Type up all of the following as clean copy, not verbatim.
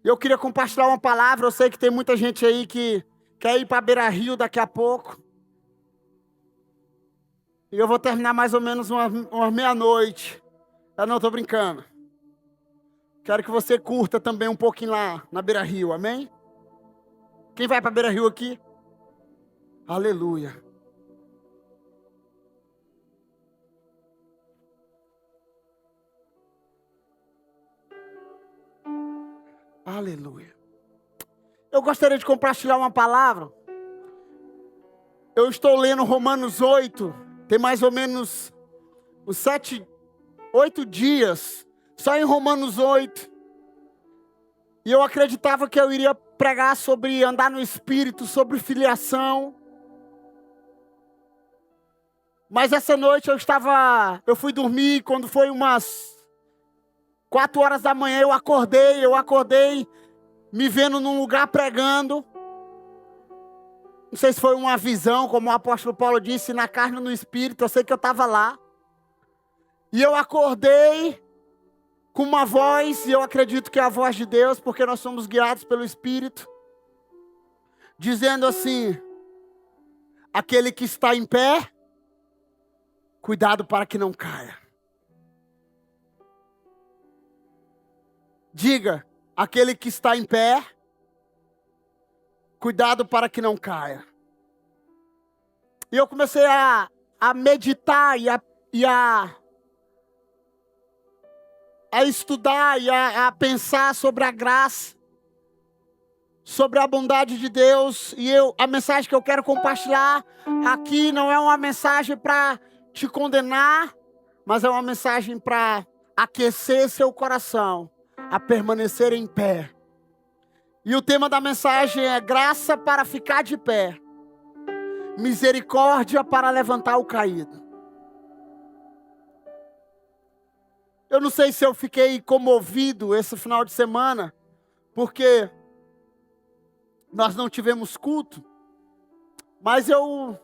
Eu queria compartilhar uma palavra. Eu sei que tem muita gente aí que quer ir para Beira Rio daqui a pouco. E eu vou terminar mais ou menos umas meia-noite. Eu não estou brincando. Quero que você curta também um pouquinho lá na Beira Rio, amém? Quem vai para Beira Rio aqui? Aleluia. Aleluia. Eu gostaria de compartilhar uma palavra. Eu estou lendo Romanos 8. Tem mais ou menos uns 8 dias. Só em Romanos 8. E eu acreditava que eu iria pregar sobre andar no Espírito, sobre filiação. Mas essa noite eu fui dormir, quando foi umas 4 horas da manhã eu acordei me vendo num lugar pregando. Não sei se foi uma visão, como o apóstolo Paulo disse, na carne ou no Espírito, eu sei que eu estava lá. E eu acordei com uma voz, e eu acredito que é a voz de Deus, porque nós somos guiados pelo Espírito, dizendo assim: aquele que está em pé, cuidado para que não caia. Diga, aquele que está em pé, cuidado para que não caia. E eu comecei a meditar e a estudar e a pensar sobre a graça, sobre a bondade de Deus. E a mensagem que eu quero compartilhar aqui não é uma mensagem para te condenar, mas é uma mensagem para aquecer seu coração, a permanecer em pé. E o tema da mensagem é graça para ficar de pé, misericórdia para levantar o caído. Eu não sei se eu fiquei comovido esse final de semana, porque nós não tivemos culto, mas eu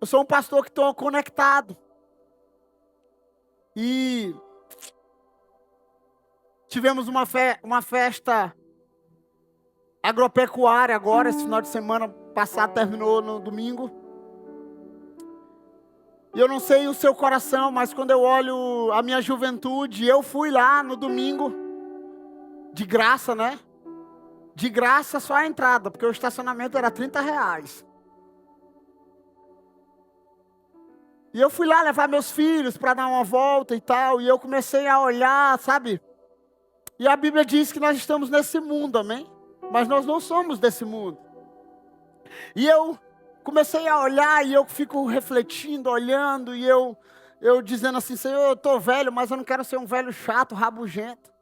sou um pastor que estou conectado. E tivemos uma festa agropecuária agora, esse final de semana passado, terminou no domingo. E eu não sei o seu coração, mas quando eu olho a minha juventude, eu fui lá no domingo, de graça, né? De graça só a entrada, porque o estacionamento era R$30. E eu fui lá levar meus filhos para dar uma volta e tal, e eu comecei a olhar, sabe? E a Bíblia diz que nós estamos nesse mundo, amém? Mas nós não somos desse mundo. E eu comecei a olhar e eu fico refletindo, olhando, e eu dizendo assim: Senhor, eu estou velho, mas eu não quero ser um velho chato, rabugento.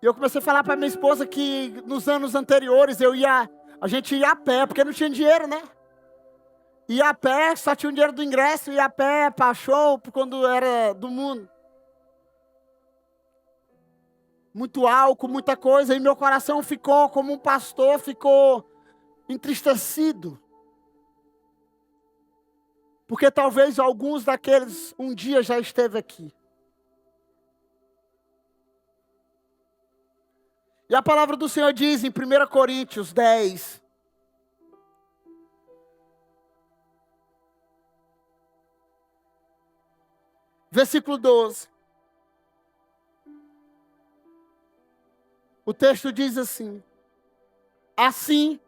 E eu comecei a falar para minha esposa que nos anos anteriores a gente ia a pé, porque não tinha dinheiro, né? Ia a pé, só tinha o dinheiro do ingresso, ia a pé para show, quando era do mundo. Muito álcool, muita coisa, e meu coração ficou, como um pastor, ficou entristecido. Porque talvez alguns daqueles um dia já esteve aqui. E a palavra do Senhor diz em 1 Coríntios 10, versículo 12. O texto diz assim: assim,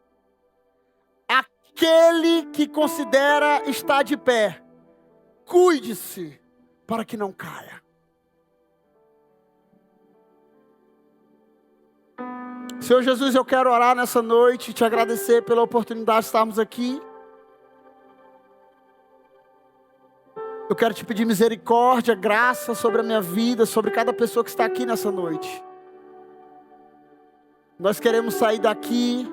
aquele que considera estar de pé, cuide-se para que não caia. Senhor Jesus, eu quero orar nessa noite e te agradecer pela oportunidade de estarmos aqui. Eu quero te pedir misericórdia, graça sobre a minha vida, sobre cada pessoa que está aqui nessa noite. Nós queremos sair daqui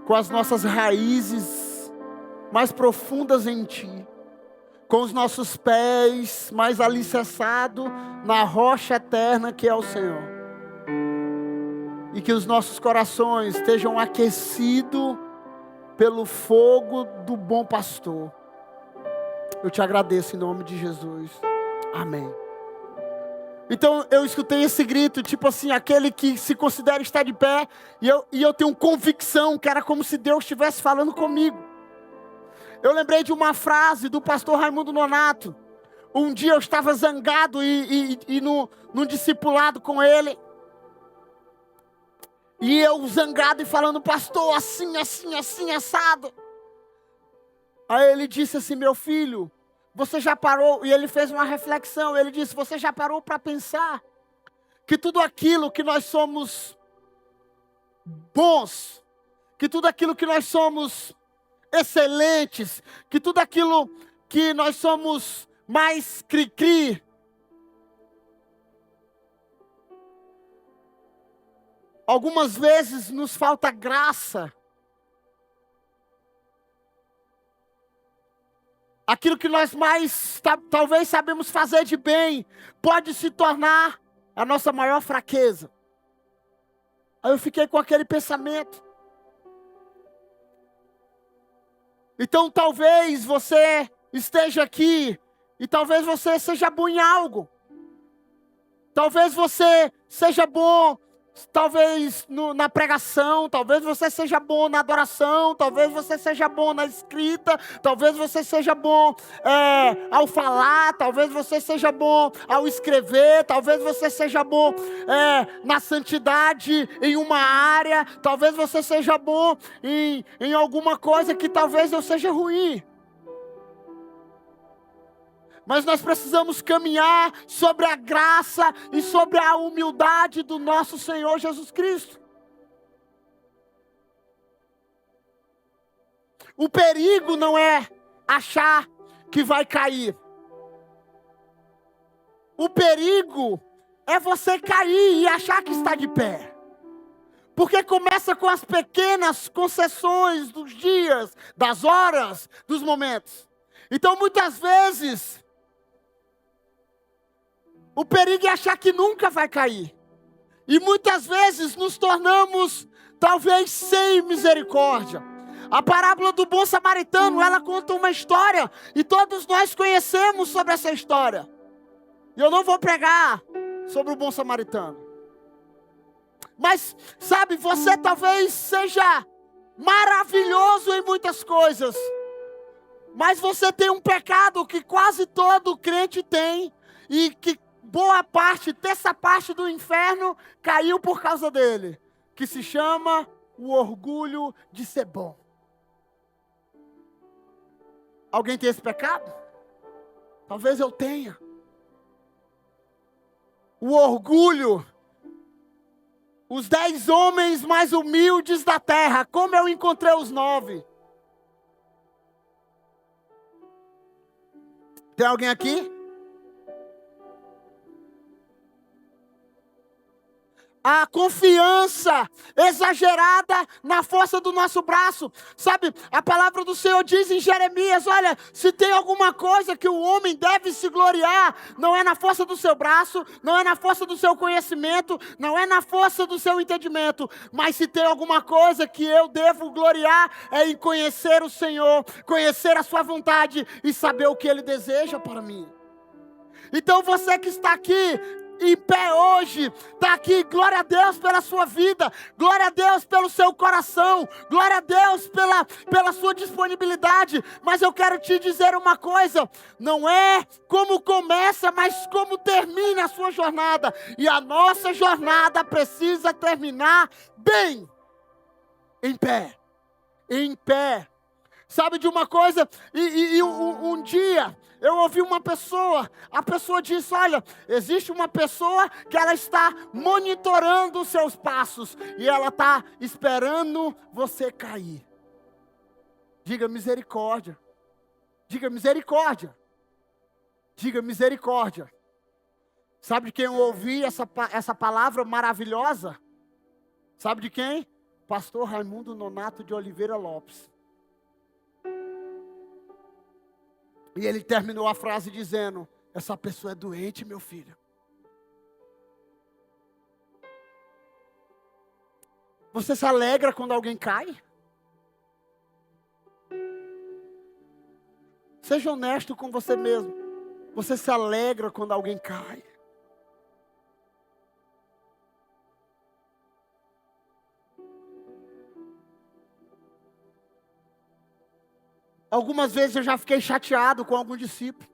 com as nossas raízes mais profundas em Ti, com os nossos pés mais alicerçados na rocha eterna que é o Senhor. E que os nossos corações estejam aquecidos pelo fogo do bom pastor. Eu te agradeço em nome de Jesus. Amém. Então eu escutei esse grito, tipo assim, aquele que se considera estar de pé, e eu tenho convicção que era como se Deus estivesse falando comigo. Eu lembrei de uma frase do pastor Raimundo Nonato. Um dia eu estava zangado e num discipulado com ele. E eu zangado e falando, pastor, assim, assim, assim, assado. Aí ele disse assim, meu filho, você já parou? E ele fez uma reflexão, ele disse, você já parou para pensar que tudo aquilo que nós somos bons, que tudo aquilo que nós somos excelentes, que tudo aquilo que nós somos mais cri-cri, algumas vezes nos falta graça. Aquilo que nós mais talvez sabemos fazer de bem, pode se tornar a nossa maior fraqueza. Aí eu fiquei com aquele pensamento. Então talvez você esteja aqui, e talvez você seja bom em algo. Talvez você seja bom, talvez na pregação, talvez você seja bom na adoração, talvez você seja bom na escrita, talvez você seja bom ao falar, talvez você seja bom ao escrever, talvez você seja bom na santidade em uma área, talvez você seja bom em alguma coisa que talvez eu seja ruim. Mas nós precisamos caminhar sobre a graça e sobre a humildade do nosso Senhor Jesus Cristo. O perigo não é achar que vai cair. O perigo é você cair e achar que está de pé. Porque começa com as pequenas concessões dos dias, das horas, dos momentos. Então muitas vezes o perigo é achar que nunca vai cair. E muitas vezes nos tornamos, talvez, sem misericórdia. A parábola do bom samaritano, ela conta uma história. E todos nós conhecemos sobre essa história. E eu não vou pregar sobre o bom samaritano. Mas, sabe, você talvez seja maravilhoso em muitas coisas. Mas você tem um pecado que quase todo crente tem. E que boa parte, terça parte do inferno caiu por causa dele, que se chama o orgulho de ser bom. Alguém tem esse pecado? Talvez eu tenha. O orgulho. Os 10 homens mais humildes da terra, como eu encontrei os 9? Tem alguém aqui? A confiança exagerada na força do nosso braço. Sabe, a palavra do Senhor diz em Jeremias, olha, se tem alguma coisa que o homem deve se gloriar, não é na força do seu braço, não é na força do seu conhecimento, não é na força do seu entendimento, mas se tem alguma coisa que eu devo gloriar, é em conhecer o Senhor, conhecer a sua vontade e saber o que Ele deseja para mim. Então você que está aqui, em pé hoje, está aqui, glória a Deus pela sua vida, glória a Deus pelo seu coração, glória a Deus pela sua disponibilidade, mas eu quero te dizer uma coisa, não é como começa, mas como termina a sua jornada, e a nossa jornada precisa terminar bem, em pé, em pé. Sabe de uma coisa, um dia eu ouvi uma pessoa, a pessoa disse, olha, existe uma pessoa que ela está monitorando os seus passos, e ela está esperando você cair. Diga misericórdia, diga misericórdia, diga misericórdia. Sabe de quem eu ouvi essa palavra maravilhosa? Sabe de quem? Pastor Raimundo Nonato de Oliveira Lopes. E ele terminou a frase dizendo, essa pessoa é doente, meu filho. Você se alegra quando alguém cai? Seja honesto com você mesmo. Você se alegra quando alguém cai? Algumas vezes eu já fiquei chateado com algum discípulo.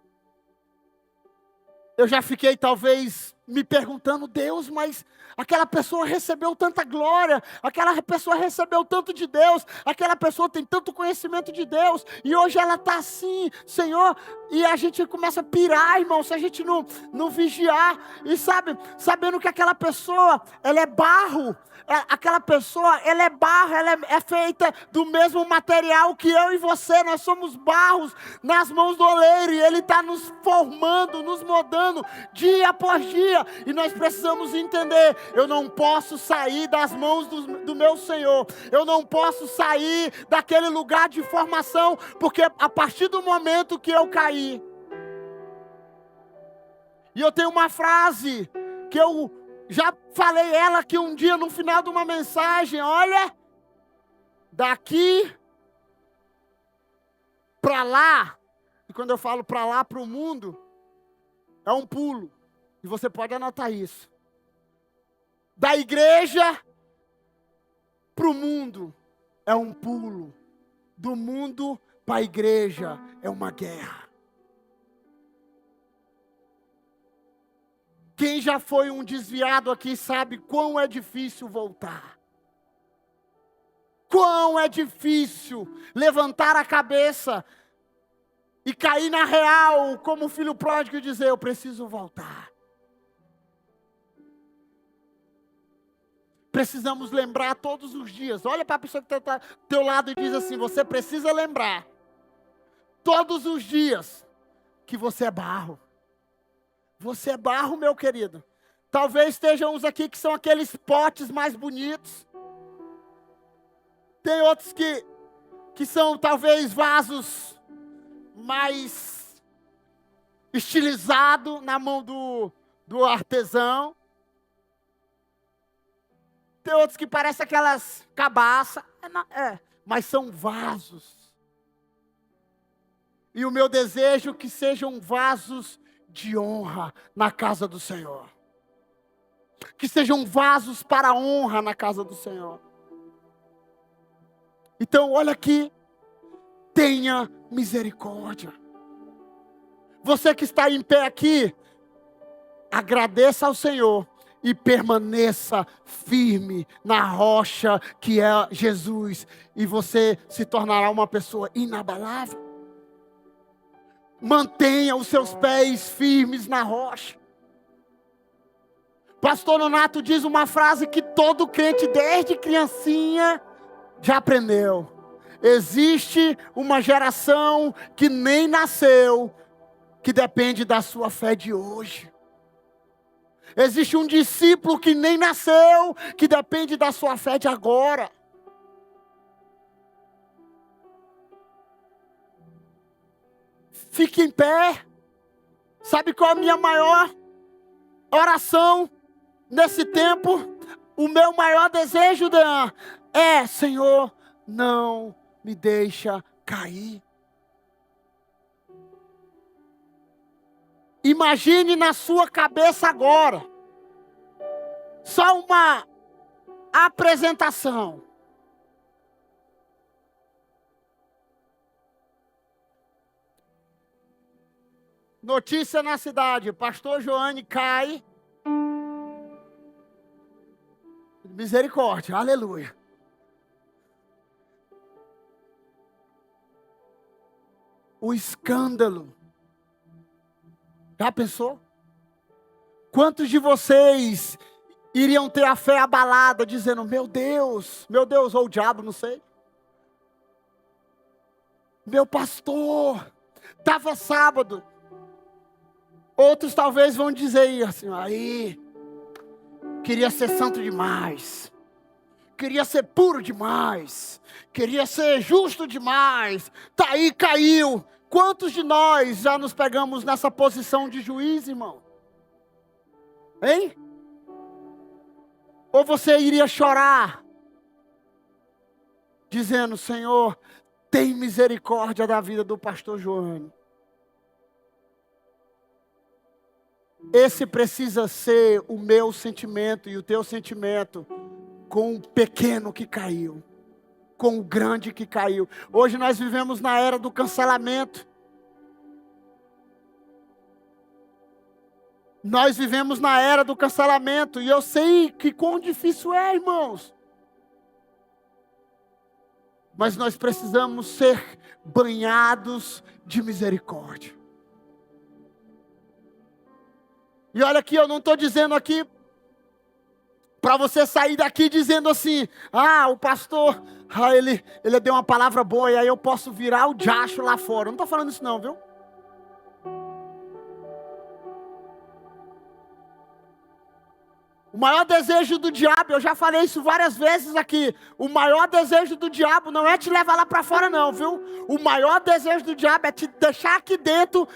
Eu já fiquei talvez me perguntando, Deus, mas aquela pessoa recebeu tanta glória, aquela pessoa recebeu tanto de Deus, aquela pessoa tem tanto conhecimento de Deus, e hoje ela está assim, Senhor, e a gente começa a pirar, irmão, se a gente não vigiar, e sabendo que aquela pessoa, ela é barro, aquela pessoa, ela é barro, ela é feita do mesmo material que eu e você, nós somos barros nas mãos do oleiro, e Ele está nos formando, nos moldando, dia após dia, e nós precisamos entender, eu não posso sair das mãos do meu Senhor, eu não posso sair daquele lugar de formação, porque a partir do momento que eu caí, e eu tenho uma frase, que eu já falei ela aqui um dia no final de uma mensagem, olha, daqui para lá, e quando eu falo para lá, para o mundo, é um pulo, e você pode anotar isso, da igreja para o mundo, é um pulo, do mundo para a igreja, é uma guerra. Quem já foi um desviado aqui sabe quão é difícil voltar. Quão é difícil levantar a cabeça e cair na real, como o filho pródigo, e dizer, eu preciso voltar. Precisamos lembrar todos os dias. Olha para a pessoa que está ao teu lado e diz assim, você precisa lembrar, todos os dias, que você é barro. Você é barro, meu querido. Talvez estejam uns aqui que são aqueles potes mais bonitos. Tem outros que são talvez vasos mais estilizados na mão do artesão. Tem outros que parecem aquelas cabaças. Mas são vasos. E o meu desejo é que sejam vasos de honra na casa do Senhor. Que sejam vasos para honra na casa do Senhor. Então, olha aqui. Tenha misericórdia. Você que está em pé aqui, agradeça ao Senhor e permaneça firme na rocha que é Jesus. E você se tornará uma pessoa inabalável. Mantenha os seus pés firmes na rocha. Pastor Nonato diz uma frase que todo crente desde criancinha já aprendeu. Existe uma geração que nem nasceu, que depende da sua fé de hoje. Existe um discípulo que nem nasceu, que depende da sua fé de agora. Fique em pé. Sabe qual é a minha maior oração nesse tempo? O meu maior desejo, Dan, é, Senhor, não me deixa cair. Imagine na sua cabeça agora, só uma apresentação. Notícia na cidade, pastor Joane cai. Misericórdia, aleluia. O escândalo. Já pensou? Quantos de vocês iriam ter a fé abalada, dizendo, meu Deus, ou o diabo, não sei. Meu pastor, estava sábado. Outros talvez vão dizer assim, aí, queria ser santo demais, queria ser puro demais, queria ser justo demais, tá aí, caiu. Quantos de nós já nos pegamos nessa posição de juiz, irmão? Hein? Ou você iria chorar, dizendo, Senhor, tem misericórdia da vida do pastor Joane. Esse precisa ser o meu sentimento e o teu sentimento com o pequeno que caiu. com o grande que caiu. Hoje nós vivemos na era do cancelamento. Nós vivemos na era do cancelamento. E eu sei que quão difícil é, irmãos. Mas nós precisamos ser banhados de misericórdia. E olha aqui, eu não estou dizendo aqui para você sair daqui dizendo assim: o pastor, ele deu uma palavra boa e aí eu posso virar o diacho lá fora. Eu não estou falando isso não, viu? O maior desejo do diabo, eu já falei isso várias vezes aqui, o maior desejo do diabo não é te levar lá para fora não, viu? O maior desejo do diabo é te deixar aqui dentro,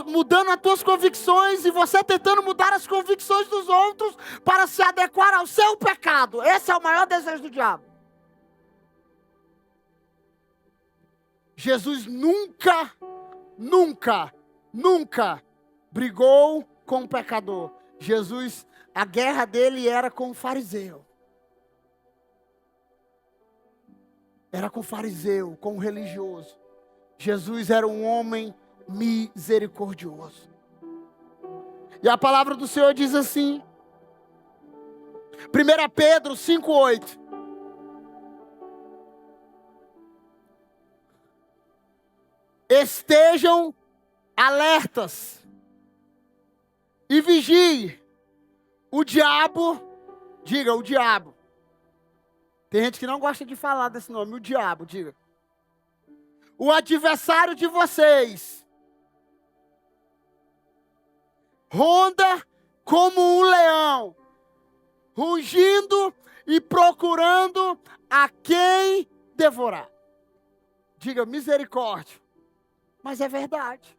mudando as tuas convicções e você tentando mudar as convicções dos outros para se adequar ao seu pecado. Esse é o maior desejo do diabo. Jesus nunca brigou com o pecador. Jesus, a guerra dele era com o fariseu. Era com o fariseu, com o religioso. Jesus era um homem misericordioso. E a palavra do Senhor diz assim, 1 Pedro 5,8. Estejam alertas e vigiem. O diabo, diga o diabo. Tem gente que não gosta de falar desse nome, o diabo, diga. O adversário de vocês ronda como um leão, rugindo e procurando a quem devorar. Diga misericórdia. Mas é verdade.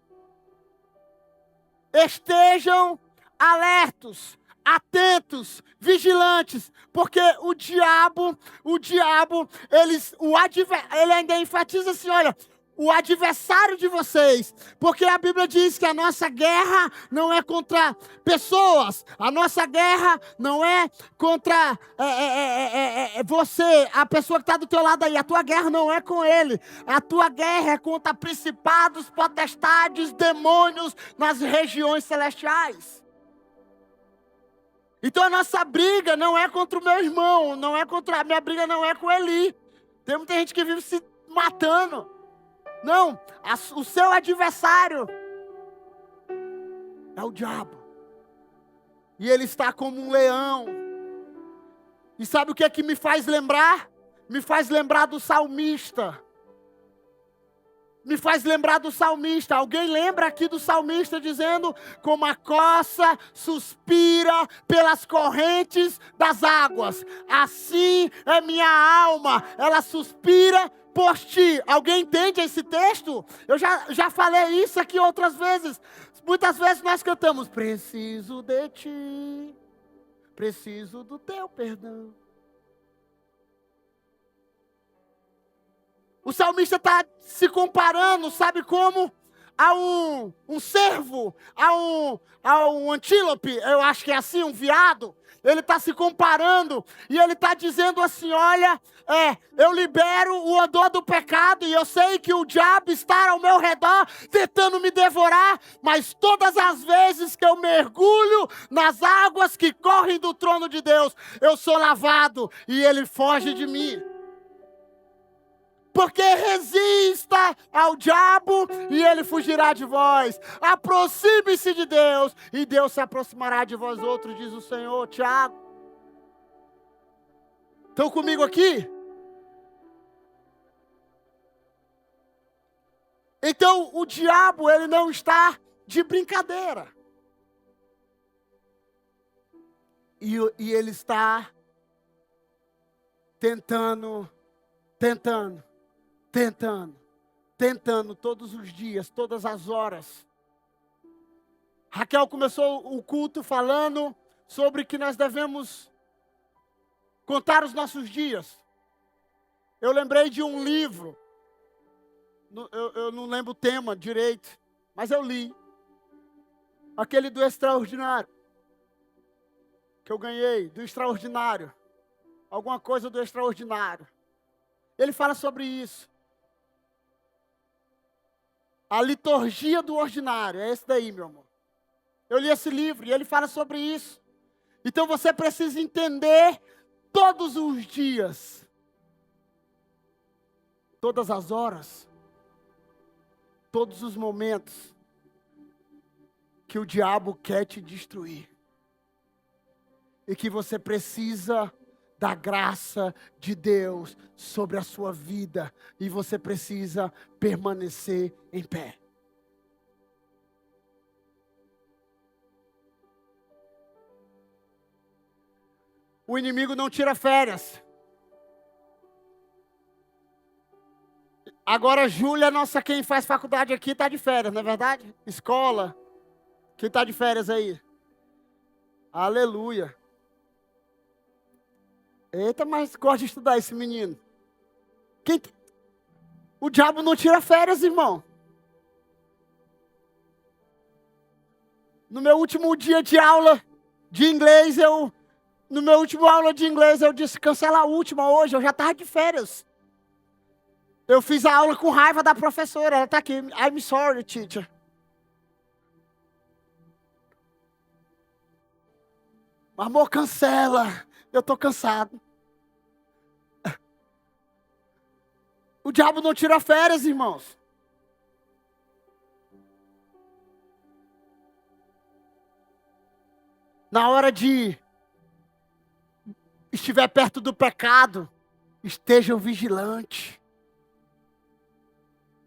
Estejam alertos, atentos, vigilantes, porque o diabo, ele ainda enfatiza assim, olha, o adversário de vocês, porque a Bíblia diz que a nossa guerra não é contra pessoas, a nossa guerra não é contra você, a pessoa que está do teu lado aí, a tua guerra não é com ele, a tua guerra é contra principados, potestades, demônios nas regiões celestiais. Então a nossa briga não é contra o meu irmão, a minha briga não é com Eli. Tem muita gente que vive se matando. Não, o seu adversário é o diabo. E ele está como um leão. E sabe o que é que me faz lembrar? Me faz lembrar do salmista. Me faz lembrar do salmista. Alguém lembra aqui do salmista dizendo: como a corça suspira pelas correntes das águas, assim é minha alma, ela suspira por ti. Alguém entende esse texto? Eu já falei isso aqui outras vezes. Muitas vezes nós cantamos: preciso de ti, preciso do teu perdão. O salmista está se comparando, sabe como? A um cervo, a um antílope, eu acho que é assim, um veado. Ele está se comparando e ele está dizendo assim: olha, eu libero o odor do pecado e eu sei que o diabo está ao meu redor tentando me devorar, mas todas as vezes que eu mergulho nas águas que correm do trono de Deus, eu sou lavado e ele foge de mim. Porque resista ao diabo e ele fugirá de vós. Aproxime-se de Deus e Deus se aproximará de vós outros, diz o Senhor. Tiago. Estão comigo aqui? Então o diabo, ele não está de brincadeira. E ele está tentando todos os dias, todas as horas. Raquel começou o culto falando sobre que nós devemos contar os nossos dias. Eu lembrei de um livro, eu não lembro o tema direito, mas eu li. Aquele do extraordinário, que eu ganhei, do extraordinário. Alguma coisa do extraordinário. Ele fala sobre isso. A liturgia do ordinário, é esse daí, meu amor. Eu li esse livro e ele fala sobre isso. Então você precisa entender todos os dias, todas as horas, todos os momentos que o diabo quer te destruir. E que você precisa da graça de Deus sobre a sua vida. E você precisa permanecer em pé. O inimigo não tira férias. Agora, Júlia, nossa, quem faz faculdade aqui está de férias, não é verdade? Escola. Quem está de férias aí? Aleluia. Eita, mas gosta de estudar esse menino. O diabo não tira férias, irmão. No meu último dia de aula de inglês, no meu último aula de inglês, eu disse, cancela a última hoje, eu já estava de férias. Eu fiz a aula com raiva da professora, ela está aqui. I'm sorry, teacher. Amor, cancela. Eu estou cansado. O diabo não tira férias, irmãos. Na hora de estiver perto do pecado, estejam vigilantes.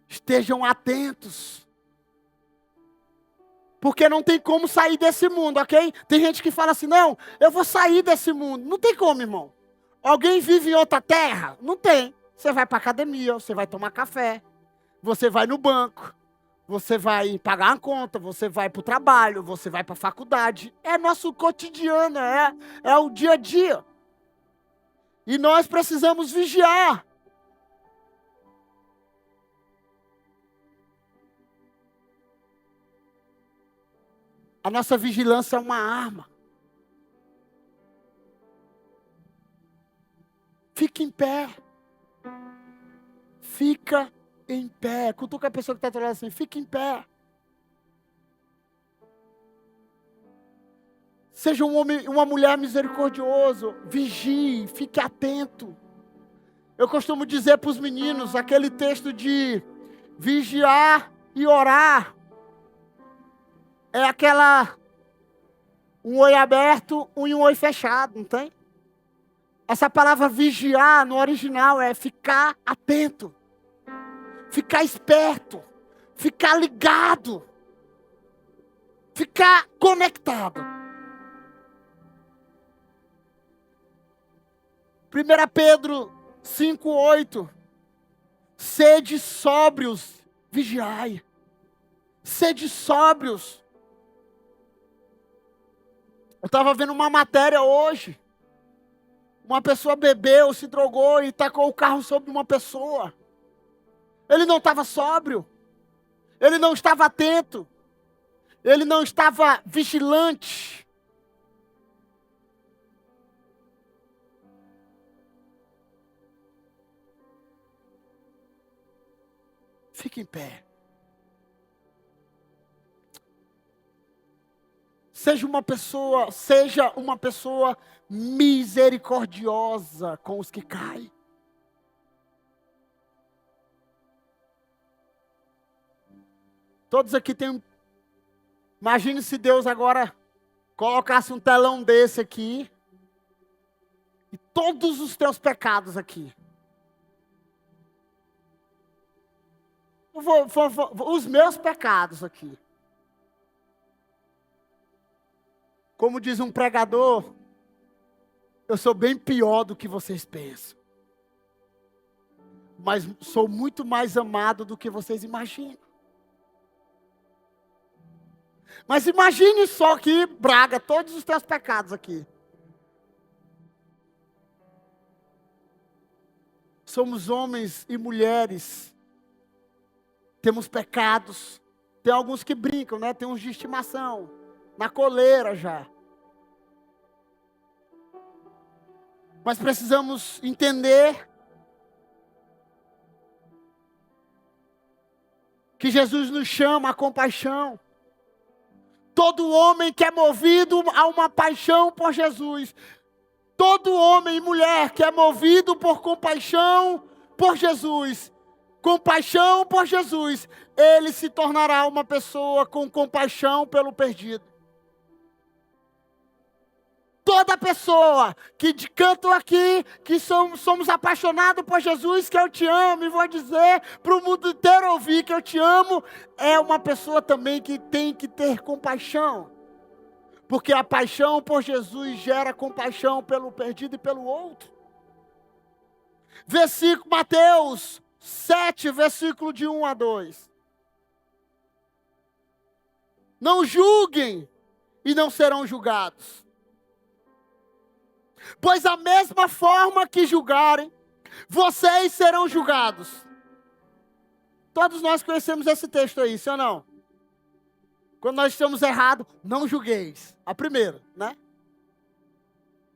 Estejam atentos. Porque não tem como sair desse mundo, ok? Tem gente que fala assim, não, eu vou sair desse mundo. Não tem como, irmão. Alguém vive em outra terra? Não tem. Você vai para a academia, você vai tomar café, você vai no banco, você vai pagar uma conta, você vai para o trabalho, você vai para a faculdade. É nosso cotidiano, é o dia a dia. E nós precisamos vigiar. A nossa vigilância é uma arma. Fique em pé. Fica em pé. Cutuca a pessoa que está do lado assim, fica em pé. Seja um homem, uma mulher misericordioso. Vigie, fique atento. Eu costumo dizer para os meninos aquele texto de vigiar e orar. É um oi aberto e um oi fechado, não tem? Essa palavra vigiar no original é ficar atento, ficar esperto, ficar ligado, ficar conectado. 1 Pedro 5:8. Sede sóbrios, vigiai. Sede sóbrios. Eu estava vendo uma matéria hoje. Uma pessoa bebeu, se drogou e tacou o carro sobre uma pessoa. Ele não estava sóbrio. Ele não estava atento. Ele não estava vigilante. Fique em pé. Seja uma pessoa misericordiosa com os que caem. Todos aqui têm. Imagine se Deus agora colocasse um telão desse aqui e todos os teus pecados aqui. Os meus pecados aqui. Como diz um pregador, eu sou bem pior do que vocês pensam. Mas sou muito mais amado do que vocês imaginam. Mas imagine só que, Braga, todos os teus pecados aqui. Somos homens e mulheres. Temos pecados. Tem alguns que brincam, né? Tem uns de estimação. Na coleira já. Mas precisamos entender que Jesus nos chama a compaixão. Todo homem que é movido a uma paixão por Jesus, todo homem e mulher que é movido por compaixão por Jesus, ele se tornará uma pessoa com compaixão pelo perdido. Toda pessoa que de canto aqui, que somos apaixonados por Jesus, que eu te amo, e vou dizer para o mundo inteiro ouvir que eu te amo, é uma pessoa também que tem que ter compaixão. Porque a paixão por Jesus gera compaixão pelo perdido e pelo outro. Mateus 7, versículo de 1 a 2. Não julguem e não serão julgados. Pois a mesma forma que julgarem, vocês serão julgados. Todos nós conhecemos esse texto aí, sim ou não? Quando nós estamos errados, não julgueis. A primeira, né?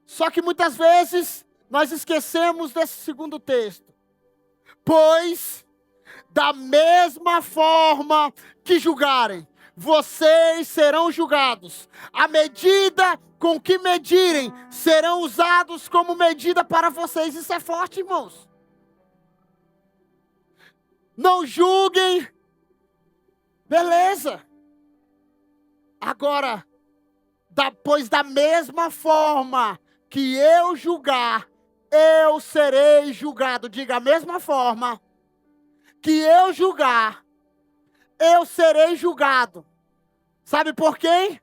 Só que muitas vezes nós esquecemos desse segundo texto. Pois da mesma forma que julgarem, vocês serão julgados. A medida com que medirem serão usados como medida para vocês. Isso é forte, irmãos. Não julguem. Beleza. Agora, pois da mesma forma que eu julgar, eu serei julgado. Diga, a mesma forma que eu julgar, eu serei julgado. Sabe por quem?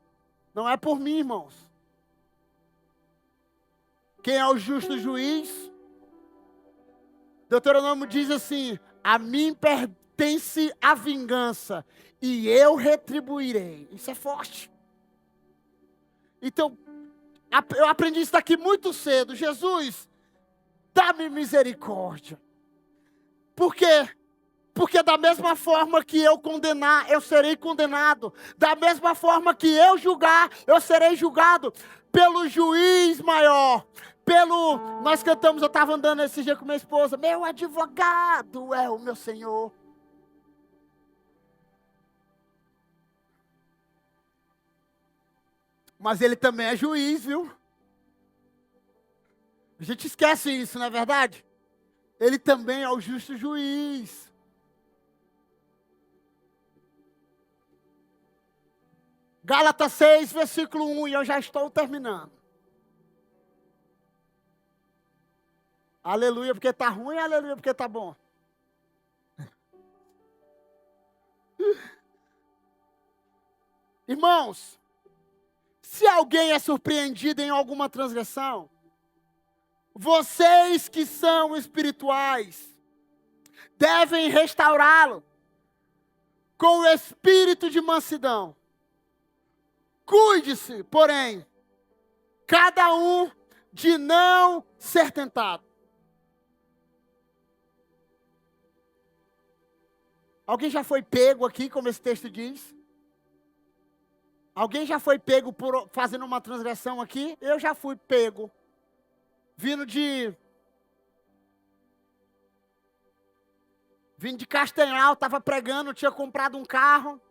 Não é por mim, irmãos. Quem é o justo juiz? Deuteronômio diz assim: a mim pertence a vingança e eu retribuirei. Isso é forte. Então, eu aprendi isso daqui muito cedo. Jesus, dá-me misericórdia. Por quê? Porque da mesma forma que eu condenar, eu serei condenado. Da mesma forma que eu julgar, eu serei julgado pelo juiz maior. Nós cantamos, eu estava andando esse dia com minha esposa. Meu advogado é o meu Senhor. Mas ele também é juiz, viu? A gente esquece isso, não é verdade? Ele também é o justo juiz. Gálatas 6, versículo 1, e eu já estou terminando. Aleluia porque está ruim, aleluia porque está bom. Irmãos, se alguém é surpreendido em alguma transgressão, vocês que são espirituais, devem restaurá-lo com o espírito de mansidão. Cuide-se, porém, cada um de não ser tentado. Alguém já foi pego aqui, como esse texto diz? Alguém já foi pego por fazendo uma transgressão aqui? Eu já fui pego. Vindo de Castanhal, estava pregando, tinha comprado um carro.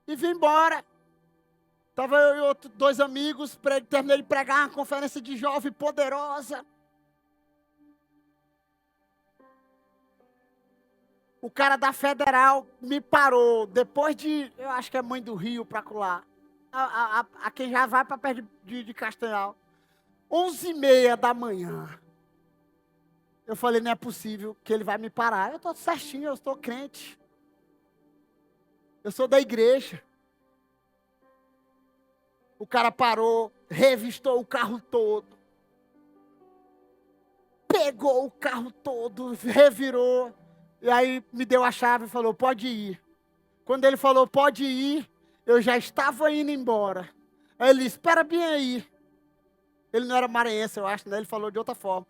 E vim embora. Estava eu e dois amigos, terminei de pregar uma conferência de jovem poderosa. O cara da Federal me parou, depois de, eu acho que é Mãe do Rio para colar. A quem já vai para perto de Castanhal. 11h30 da manhã. Eu falei, não é possível que ele vai me parar. Eu estou certinho, eu estou crente. Eu sou da igreja. O cara parou, revistou o carro todo. Pegou o carro todo, revirou. E aí me deu a chave e falou, pode ir. Quando ele falou, pode ir, eu já estava indo embora. Aí ele disse, espera bem aí. Ele não era maranhense, eu acho, né? Ele falou de outra forma.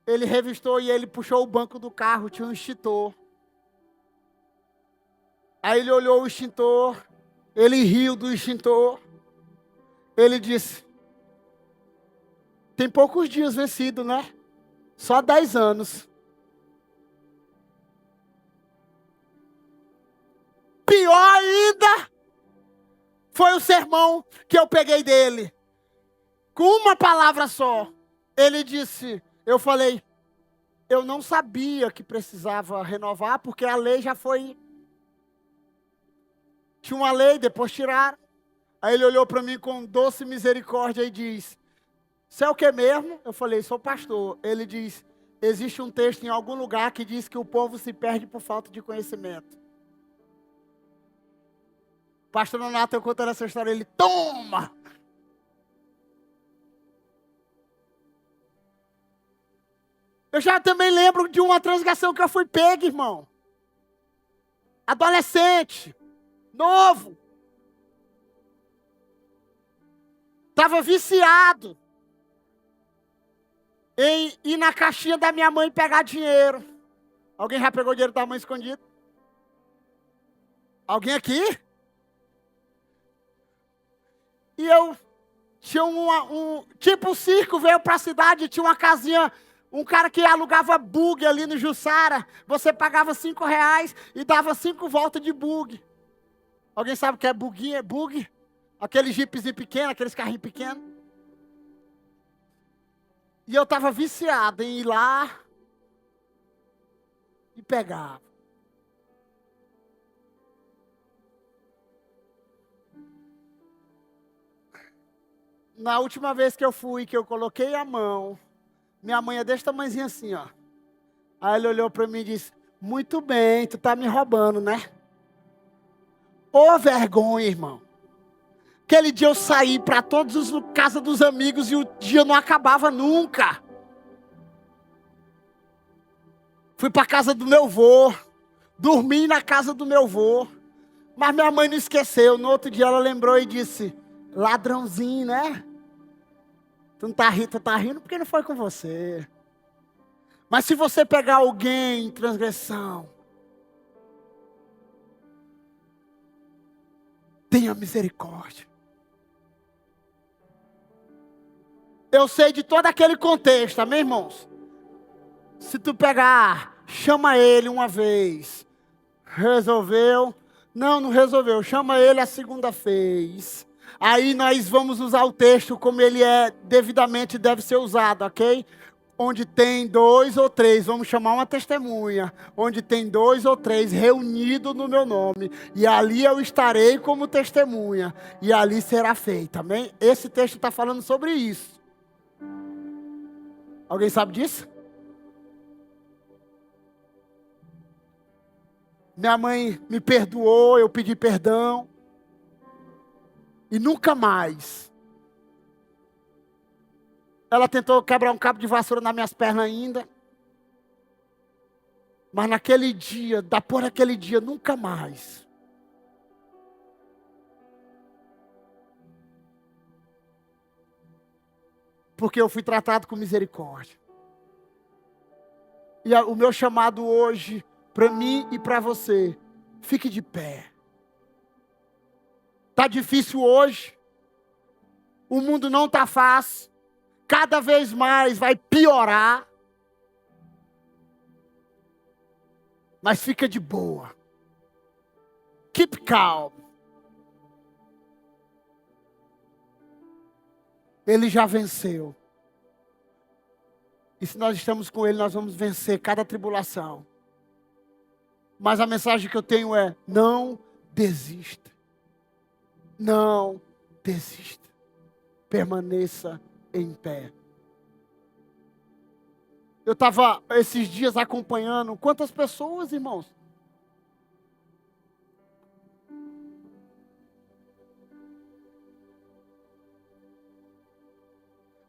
Ele revistou e ele puxou o banco do carro, tinha um extintor. Aí ele olhou o extintor, ele riu do extintor. Ele disse, tem poucos dias vencido, né? Só 10 anos. pior ainda foi o sermão que eu peguei dele. Com uma palavra só. Ele disse, eu falei, eu não sabia que precisava renovar, porque a lei já foi... Tinha uma lei, depois tiraram. Aí ele olhou para mim com doce misericórdia e diz, você é o que mesmo? Eu falei, sou pastor. Ele diz, existe um texto em algum lugar que diz que o povo se perde por falta de conhecimento. Pastor Nonato, eu contando essa história, ele, toma! Eu já também lembro de uma transgressão que eu fui pego, irmão. Adolescente, novo. Estava viciado em ir na caixinha da minha mãe pegar dinheiro. Alguém já pegou dinheiro da mãe escondido? Alguém aqui? E eu tinha tipo um circo, veio para a cidade, tinha uma casinha, um cara que alugava bug ali no Jussara. Você pagava R$5 e dava 5 voltas de bug. Alguém sabe o que é buguinho? É bug? Aquele jeepzinho pequeno, aqueles carrinhos pequenos. E eu estava viciado em ir lá e pegar. Na última vez que eu fui, que eu coloquei a mão, minha mãe é desse tamanhozinho assim, ó. Aí ele olhou para mim e disse, muito bem, tu tá me roubando, né? Ô vergonha, irmão. Aquele dia eu saí para todas as casas dos amigos e o dia não acabava nunca. Fui para a casa do meu vô, dormi na casa do meu vô. Mas minha mãe não esqueceu. No outro dia ela lembrou e disse, ladrãozinho, né? Tu tá rindo porque não foi com você. Mas se você pegar alguém em transgressão, tenha misericórdia. Eu sei de todo aquele contexto, amém, irmãos? Se tu pegar, chama ele uma vez. Resolveu? Não resolveu. Chama ele a segunda vez. Aí nós vamos usar o texto como ele é devidamente deve ser usado, ok? Onde tem 2 ou 3, vamos chamar uma testemunha. Onde tem 2 ou 3 reunidos no meu nome. E ali eu estarei como testemunha. E ali será feito, amém? Esse texto está falando sobre isso. Alguém sabe disso? Minha mãe me perdoou, eu pedi perdão. E nunca mais. Ela tentou quebrar um cabo de vassoura nas minhas pernas ainda. Mas naquele dia, por aquele dia, nunca mais. Porque eu fui tratado com misericórdia. E o meu chamado hoje, para mim e para você, fique de pé. Está difícil hoje. O mundo não está fácil. Cada vez mais vai piorar. Mas fica de boa. Keep calm. Ele já venceu. E se nós estamos com Ele, nós vamos vencer cada tribulação. Mas a mensagem que eu tenho é, não desista. Não desista. Permaneça em pé. Eu estava esses dias acompanhando, quantas pessoas, irmãos?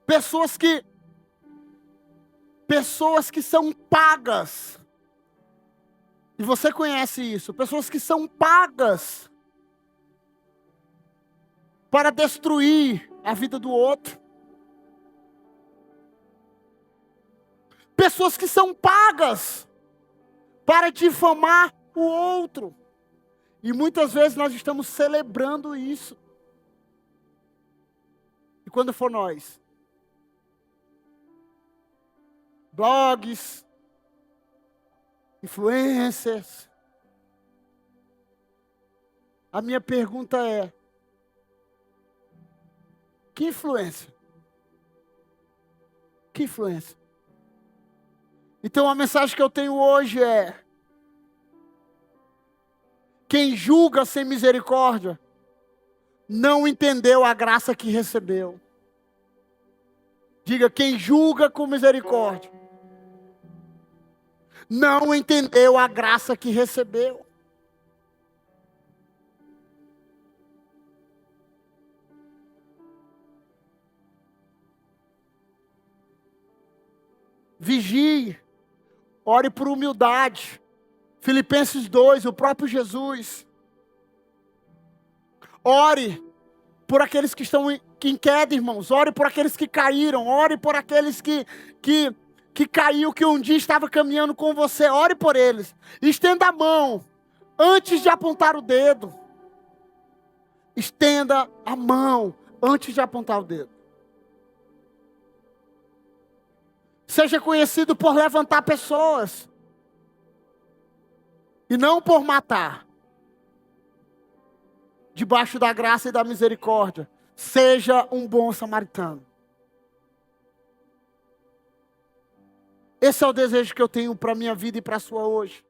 Pessoas que são pagas. E você conhece isso. Pessoas que são pagas para destruir a vida do outro. Pessoas que são pagas para difamar o outro. E muitas vezes nós estamos celebrando isso. E quando for nós? Blogs, influencers, A minha pergunta é: que influência? Que influência? Então a mensagem que eu tenho hoje é: quem julga sem misericórdia não entendeu a graça que recebeu. Diga: quem julga com misericórdia não entendeu a graça que recebeu. Vigie, ore por humildade. Filipenses 2, o próprio Jesus. Ore por aqueles que estão em queda, irmãos. Ore por aqueles que caíram. Ore por aqueles que caiu, que um dia estava caminhando com você. Ore por eles. Estenda a mão antes de apontar o dedo. Estenda a mão antes de apontar o dedo. Seja conhecido por levantar pessoas e não por matar. Debaixo da graça e da misericórdia, seja um bom samaritano. Esse é o desejo que eu tenho para a minha vida e para a sua hoje.